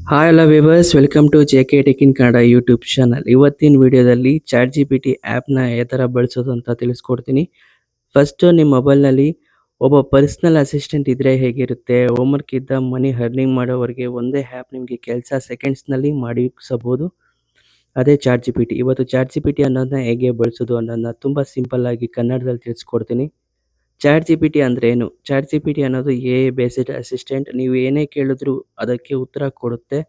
Hi ಎಲ್ಲ viewers, welcome to JK tech in Kannada YouTube channel. ಇವತ್ತಿನ ವಿಡಿಯೋದಲ್ಲಿ ಚಾಟ್ ಜಿ ಪಿ ಟಿ ಆ್ಯಪ್ನ ಯಾವ ಥರ ಬಳಸೋದು ಅಂತ ತಿಳಿಸ್ಕೊಡ್ತೀನಿ. ಫಸ್ಟು ನಿಮ್ಮ ಮೊಬೈಲ್ನಲ್ಲಿ ಒಬ್ಬ ಪರ್ಸ್ನಲ್ ಅಸಿಸ್ಟೆಂಟ್ ಇದ್ದರೆ ಹೇಗಿರುತ್ತೆ, ಹೋಮ್ವರ್ಕ್ ಇದ್ದ ಮನಿ ಅರ್ನಿಂಗ್ ಮಾಡೋವರೆಗೆ ಒಂದೇ ಆ್ಯಪ್ ನಿಮಗೆ ಕೆಲಸ ಸೆಕೆಂಡ್ಸ್ನಲ್ಲಿ ಮಾಡಿಸಬಹುದು. ಅದೇ ಚಾಟ್ ಜಿ ಪಿ ಟಿ. ಇವತ್ತು ಚಾಟ್ ಜಿ ಪಿ ಟಿ ಅನ್ನೋದನ್ನ ಹೇಗೆ ಬಳಸೋದು ಅನ್ನೋದನ್ನ ತುಂಬ ಸಿಂಪಲ್ಲಾಗಿ ಕನ್ನಡದಲ್ಲಿ ತಿಳಿಸ್ಕೊಡ್ತೀನಿ. ಚಾಟ್ ಜಿ ಪಿ ಟಿ ಅಂದ್ರೆ ಏನು? ಚಾಟ್ ಜಿ ಪಿ ಟಿ ಅನ್ನೋದು ಎ ಬೇಸ್ಡ್ ಅಸಿಸ್ಟೆಂಟ್. ನೀವು ಏನೇ ಕೇಳಿದ್ರು ಅದಕ್ಕೆ ಉತ್ತರ ಕೊಡುತ್ತೆ.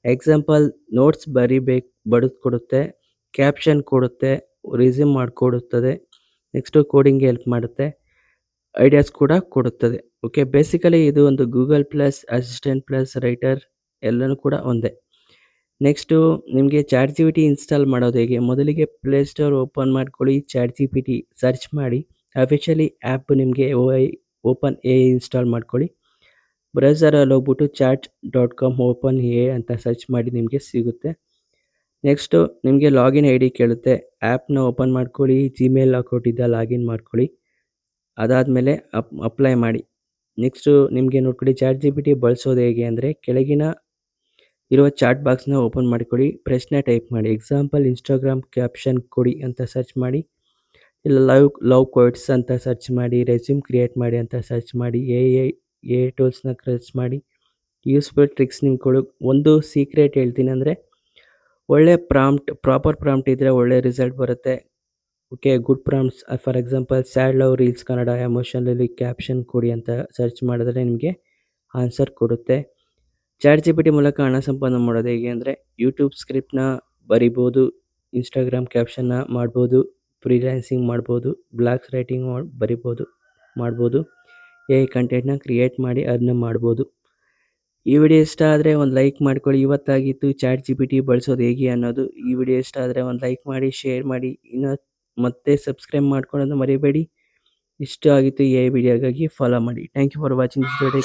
ಎಕ್ಸಾಂಪಲ್ ನೋಟ್ಸ್ ಬರೆದು ಕೊಡುತ್ತೆ, ಕ್ಯಾಪ್ಷನ್ ಕೊಡುತ್ತೆ, ರಿಸ್ಯೂಮ್ ಮಾಡಿಕೊಡುತ್ತದೆ, ನೆಕ್ಸ್ಟು ಕೋಡಿಂಗ್ಗೆ ಹೆಲ್ಪ್ ಮಾಡುತ್ತೆ, ಐಡಿಯಾಸ್ ಕೂಡ ಕೊಡುತ್ತದೆ. ಓಕೆ, ಬೇಸಿಕಲಿ ಇದು ಒಂದು Google plus assistant plus writer ಎಲ್ಲನೂ ಕೂಡ ಒಂದೇ. ನೆಕ್ಸ್ಟು ನಿಮಗೆ chat G P T install ಮಾಡೋದು ಹೇಗೆ? ಮೊದಲಿಗೆ ಪ್ಲೇಸ್ಟೋರ್ ಓಪನ್ ಮಾಡ್ಕೊಳ್ಳಿ, chat G P T search ಮಾಡಿ. ಅಫಿಷಿಯಲಿ ಆ್ಯಪ್ ನಿಮಗೆ ಓಪನ್ ಎ ಇನ್ಸ್ಟಾಲ್ ಮಾಡ್ಕೊಳ್ಳಿ. ಬ್ರೌಸರಲ್ಲಿ ಹೋಗ್ಬಿಟ್ಟು chat.com ಓಪನ್ ಎ ಅಂತ ಸರ್ಚ್ ಮಾಡಿ ನಿಮಗೆ ಸಿಗುತ್ತೆ. ನೆಕ್ಸ್ಟು ನಿಮಗೆ ಲಾಗಿನ್ ಐ ಡಿ ಕೇಳುತ್ತೆ. ಆ್ಯಪ್ನ ಓಪನ್ ಮಾಡ್ಕೊಳ್ಳಿ, ಜಿಮೇಲ್ ಅಕೌಂಟ್ ಇದ್ದ ಲಾಗಿನ್ ಮಾಡ್ಕೊಳ್ಳಿ. ಅದಾದಮೇಲೆ ಅಪ್ಲೈ ಮಾಡಿ. ನೆಕ್ಸ್ಟು ನಿಮಗೆ ನೋಡ್ಕೊಳ್ಳಿ ಚಾಟ್ ಜಿ ಪಿ ಟಿ ಬಳಸೋದು ಹೇಗೆ ಅಂದರೆ, ಕೆಳಗಿನ ಇರುವ ಚಾಟ್ ಬಾಕ್ಸ್ನ ಓಪನ್ ಮಾಡಿಕೊಳ್ಳಿ, ಪ್ರಶ್ನೆ ಟೈಪ್ ಮಾಡಿ. ಎಕ್ಸಾಂಪಲ್ ಇನ್ಸ್ಟಾಗ್ರಾಮ್ ಕ್ಯಾಪ್ಷನ್ ಕೊಡಿ ಅಂತ ಸರ್ಚ್ ಮಾಡಿ, ಇಲ್ಲ ಲವ್ ಕೋಟ್ಸ್ ಅಂತ ಸರ್ಚ್ ಮಾಡಿ, ರೆಸ್ಯೂಮ್ ಕ್ರಿಯೇಟ್ ಮಾಡಿ ಅಂತ ಸರ್ಚ್ ಮಾಡಿ, ಎ ಟೂಲ್ಸ್ನ ಸರ್ಚ್ ಮಾಡಿ. ಯೂಸ್ಫುಲ್ ಟ್ರಿಕ್ಸ್ ನಿಮ್ಗೆ ಒಂದು ಸೀಕ್ರೆಟ್ ಹೇಳ್ತೀನಿ ಅಂದರೆ, ಒಳ್ಳೆ ಪ್ರಾಪರ್ ಪ್ರಾಂಪ್ಟ್ ಇದ್ದರೆ ಒಳ್ಳೆ ರಿಸಲ್ಟ್ ಬರುತ್ತೆ. Okay, good prompts for example sad love reels Kannada ಎಮೋಷನಲ್ಲಿ ಕ್ಯಾಪ್ಷನ್ ಕೊಡಿ ಅಂತ ಸರ್ಚ್ ಮಾಡಿದ್ರೆ ನಿಮಗೆ ಆನ್ಸರ್ ಕೊಡುತ್ತೆ. ಚಾಟ್ ಜಿ ಪಿ ಟಿ ಮೂಲಕ ಹಣ ಸಂಪಾದನೆ ಮಾಡೋದು ಹೇಗೆ ಅಂದರೆ, ಯೂಟ್ಯೂಬ್ ಸ್ಕ್ರಿಪ್ಟ್ನ ಬರಿಬೋದು, ಇನ್ಸ್ಟಾಗ್ರಾಮ್ ಕ್ಯಾಪ್ಷನ್ನ ಮಾಡ್ಬೋದು, ಫ್ರೀಲ್ಯಾನ್ಸಿಂಗ್ ಮಾಡ್ಬೋದು, ಬ್ಲಾಗ್ಸ್ ರೈಟಿಂಗ್ ಮಾಡ್ಬೋದು, ಎ ಕಂಟೆಂಟ್ನ ಕ್ರಿಯೇಟ್ ಮಾಡಿ ಅದನ್ನ ಮಾಡ್ಬೋದು. ಈ ವಿಡಿಯೋ ಇಷ್ಟ ಆದರೆ ಒಂದು ಲೈಕ್ ಮಾಡ್ಕೊಳ್ಳಿ. ಇವತ್ತಾಗಿತ್ತು ಚಾಟ್ ಜಿ ಪಿ ಟಿ ಬಳಸೋದು ಹೇಗೆ ಅನ್ನೋದು. ಈ ವಿಡಿಯೋ ಇಷ್ಟ ಆದರೆ ಒಂದು ಲೈಕ್ ಮಾಡಿ, ಶೇರ್ ಮಾಡಿ, ಮತ್ತೆ ಸಬ್ಸ್ಕ್ರೈಬ್ ಮಾಡ್ಕೊಳ್ಳೋದು ಮರಿಬೇಡಿ. ಇಷ್ಟ ಆಗಿತ್ತು ಈ ವಿಡಿಯೋಗಾಗಿ ಫಾಲೋ ಮಾಡಿ. Thank you for watching this video.